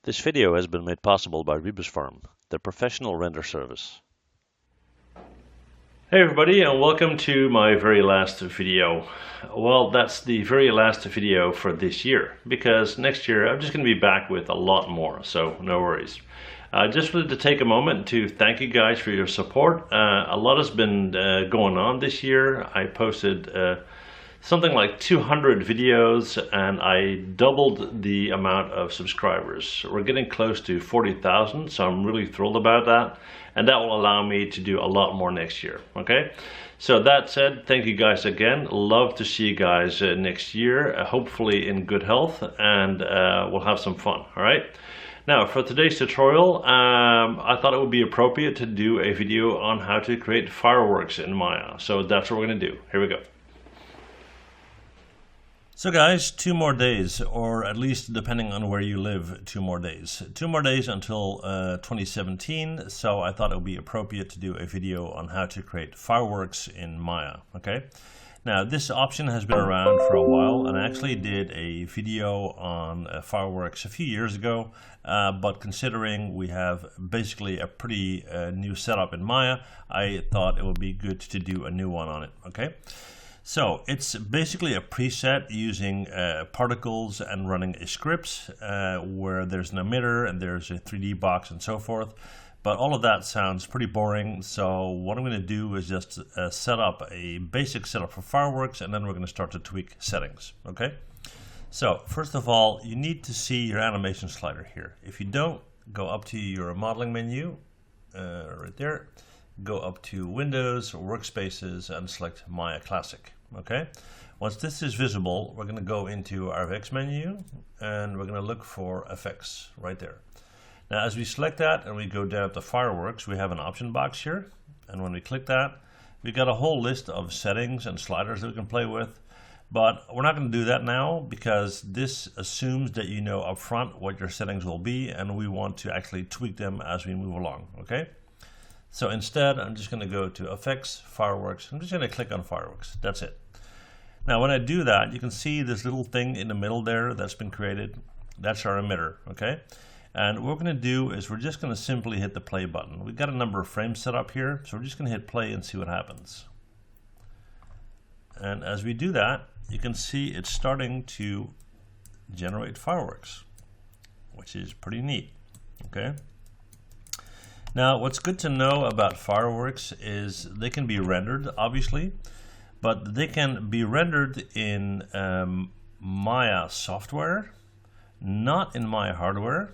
This video has been made possible by Rebus Farm, the professional render service. Hey everybody, and welcome to my very last video. Well, that's the very last video for this year, because next year I'm just going to be back with a lot more, so no worries. I just wanted to take a moment to thank you guys for your support. A lot has been going on this year. I posted something like 200 videos and I doubled the amount of subscribers. We're getting close to 40,000, so I'm really thrilled about that, and that will allow me to do a lot more next year. Okay, so that said, thank you guys again. Love to see you guys next year, hopefully in good health, and we'll have some fun. All right, now for today's tutorial, I thought it would be appropriate to do a video on how to create fireworks in Maya, so that's what we're going to do. Here we go. So guys, 2 more days, or at least depending on where you live, 2 more days. 2 more days until 2017, so I thought it would be appropriate to do a video on how to create fireworks in Maya, okay? Now this option has been around for a while, and I actually did a video on fireworks a few years ago, but considering we have basically a pretty new setup in Maya, I thought it would be good to do a new one on it, okay? So it's basically a preset using particles and running a script where there's an emitter and there's a 3D box and so forth. But all of that sounds pretty boring. So what I'm going to do is just set up a basic setup for fireworks, and then we're going to start to tweak settings. Okay. So first of all, you need to see your animation slider here. If you don't, go up to your modeling menu right there. Go up to Windows, Workspaces, and select Maya Classic. Okay. Once this is visible, we're going to go into our FX menu and we're going to look for effects right there. Now, as we select that and we go down to fireworks, we have an option box here. And when we click that, we've got a whole list of settings and sliders that we can play with. But we're not going to do that now because this assumes that you know upfront what your settings will be, and we want to actually tweak them as we move along. Okay. So instead, I'm just going to go to Effects, Fireworks. I'm just going to click on Fireworks. That's it. Now, when I do that, you can see this little thing in the middle there that's been created. That's our emitter, okay? And what we're going to do is we're just going to simply hit the play button. We've got a number of frames set up here, so we're just going to hit play and see what happens. And as we do that, you can see it's starting to generate fireworks, which is pretty neat, okay? Now, what's good to know about fireworks is they can be rendered, obviously, but they can be rendered in Maya software, not in Maya hardware.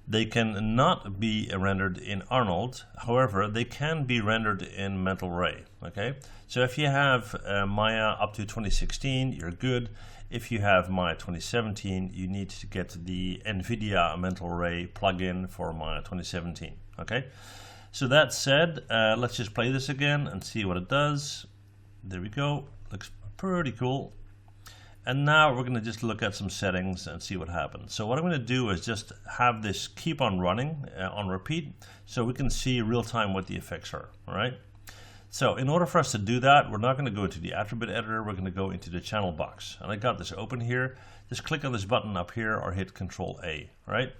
They can not be rendered in Arnold. However, they can be rendered in Mental Ray. Okay, so if you have Maya up to 2016, you're good. If you have Maya 2017, you need to get the NVIDIA Mental Ray plugin for Maya 2017. Okay, so that said, let's just play this again and see what it does. There we go, looks pretty cool. And now we're going to just look at some settings and see what happens. So what I'm going to do is just have this keep on running on repeat so we can see real time what the effects are. All right. So in order for us to do that, we're not going to go into the attribute editor, we're going to go into the channel box. And I got this open here. Just click on this button up here or hit Control A, right?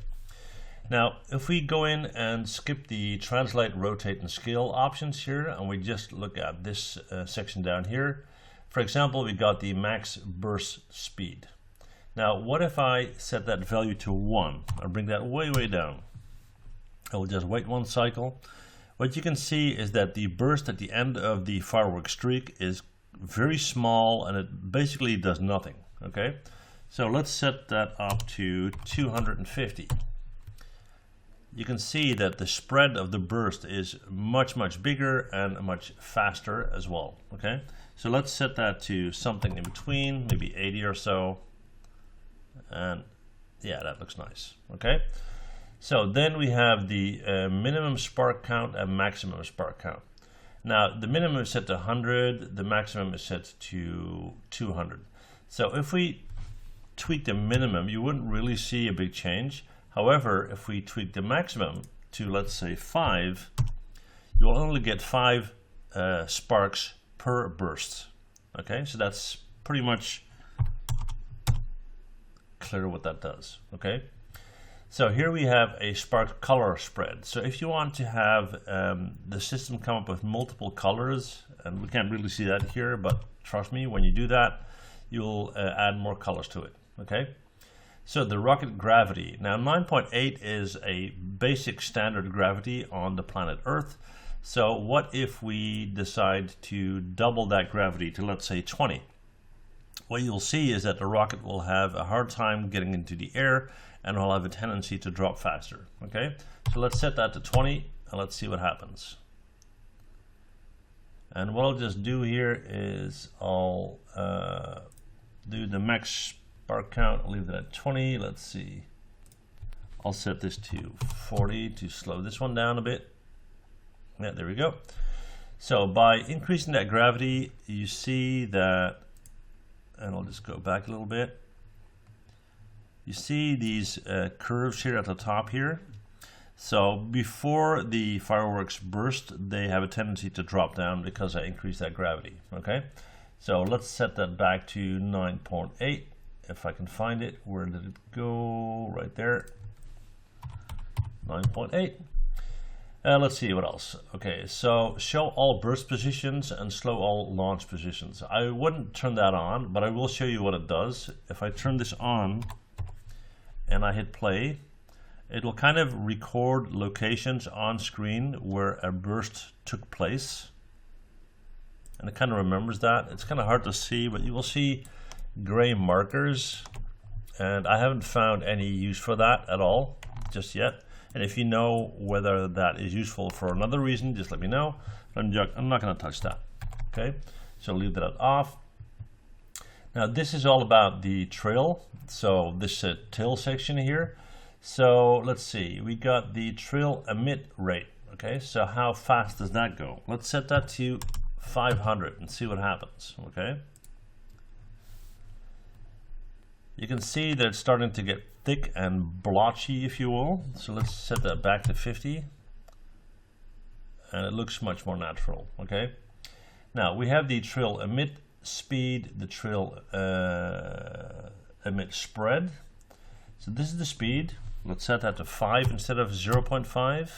Now, if we go in and skip the translate, rotate, and scale options here, and we just look at this section down here, for example, we got the max burst speed. Now, what if I set that value to 1 and bring that way, way down? I will just wait 1 cycle. What you can see is that the burst at the end of the firework streak is very small and it basically does nothing. Okay, so let's set that up to 250. You can see that the spread of the burst is much, much bigger and much faster as well. Okay, so let's set that to something in between, maybe 80 or so. And yeah, that looks nice. Okay, so then we have the minimum spark count and maximum spark count. Now, the minimum is set to 100, the maximum is set to 200. So if we tweak the minimum, you wouldn't really see a big change. However, if we tweak the maximum to, let's say, 5, you'll only get 5 sparks per burst. Okay, so that's pretty much clear what that does. Okay, So here we have a spark color spread. So if you want to have the system come up with multiple colors, and we can't really see that here, but trust me, when you do that, you'll add more colors to it, okay? So the rocket gravity. Now 9.8 is a basic standard gravity on the planet Earth. So what if we decide to double that gravity to, let's say, 20? What you'll see is that the rocket will have a hard time getting into the air and will have a tendency to drop faster, okay? So let's set that to 20 and let's see what happens. And what I'll just do here is I'll do the max spark count. I'll leave that at 20. Let's see. I'll set this to 40 to slow this one down a bit. Yeah, there we go. So by increasing that gravity, you see that, and I'll just go back a little bit. You see these curves here at the top here. So before the fireworks burst, they have a tendency to drop down because I increased that gravity, okay? So let's set that back to 9.8. If I can find it, where did it go? Right there, 9.8. Let's see what else. Okay, so show all burst positions and slow all launch positions. I wouldn't turn that on, but I will show you what it does. If I turn this on and I hit play, it will kind of record locations on screen where a burst took place. And it kind of remembers that. It's kind of hard to see, but you will see gray markers. And I haven't found any use for that at all just yet. And if you know whether that is useful for another reason, just let me know. I'm not going to touch that. Okay, so leave that off. Now this is all about the trail. So this tail section here. So let's see, we got the trail emit rate. Okay, so how fast does that go? Let's set that to 500 and see what happens. Okay. You can see that it's starting to get thick and blotchy, if you will. So let's set that back to 50. And it looks much more natural, okay? Now, we have the trail emit speed, the trail emit spread. So this is the speed. Let's set that to 5 instead of 0.5.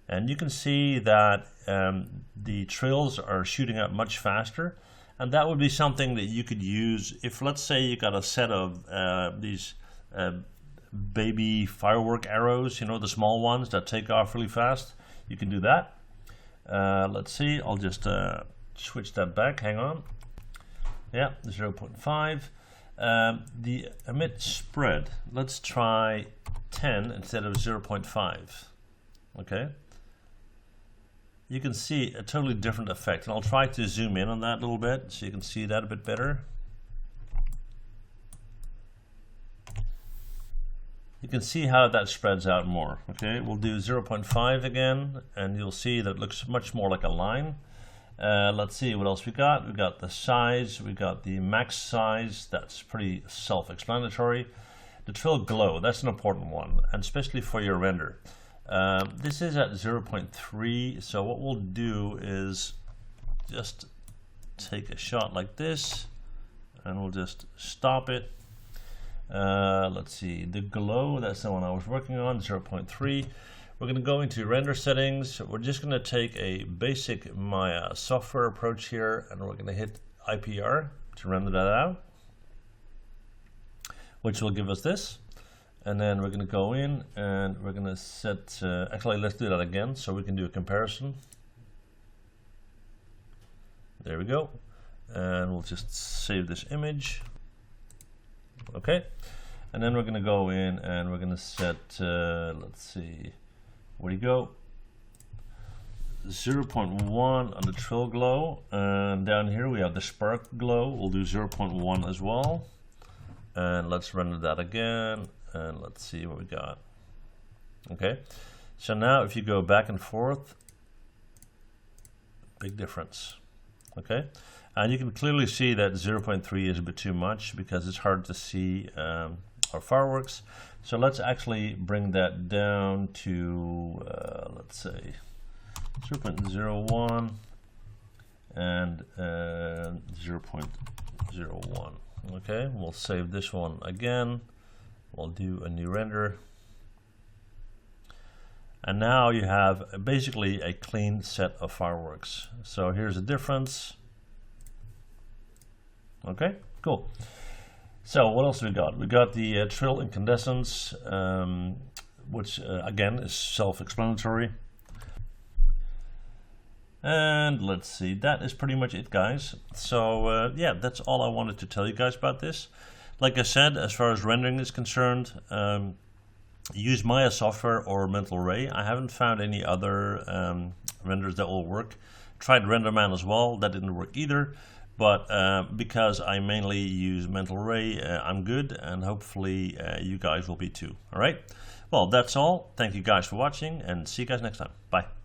And you can see that the trails are shooting out much faster. And that would be something that you could use if, let's say, you got a set of these baby firework arrows, you know, the small ones that take off really fast. You can do that. Let's see, I'll just switch that back, hang on. Yeah, 0.5. The emit spread, let's try 10 instead of 0.5. Okay. You can see a totally different effect, and I'll try to zoom in on that a little bit so you can see that a bit better. You can see how that spreads out more. Okay, we'll do 0.5 again, and you'll see that it looks much more like a line. Let's see what else we got. We got the size, we got the max size. That's pretty self-explanatory. The trail glow, that's an important one, and especially for your render. This is at 0.3, so what we'll do is just take a shot like this and we'll just stop it. Let's see, the glow, that's the one I was working on, 0.3. We're going to go into render settings. We're just going to take a basic Maya software approach here, and we're going to hit IPR to render that out, which will give us this. And then we're going to go in and we're going to set, actually let's do that again so we can do a comparison. There we go. And we'll just save this image. Okay. And then we're going to go in and we're going to set, let's see, where do you go? 0.1 on the trail glow. And down here we have the spark glow. We'll do 0.1 as well. And let's render that again. And let's see what we got. Okay, so now if you go back and forth, big difference. Okay, and you can clearly see that 0.3 is a bit too much because it's hard to see our fireworks. So let's actually bring that down to let's say 0.01 and 0.01. Okay, we'll save this one again. We'll do a new render. And now you have basically a clean set of fireworks. So here's the difference. Okay, cool. So what else we got? We got the trill incandescence, which again is self-explanatory. And let's see, that is pretty much it, guys. So yeah, that's all I wanted to tell you guys about this. Like I said, as far as rendering is concerned, use Maya software or Mental Ray. I haven't found any other renders that will work. Tried RenderMan as well, that didn't work either. But because I mainly use Mental Ray, I'm good, and hopefully you guys will be too. All right. Well, that's all. Thank you guys for watching, and see you guys next time. Bye.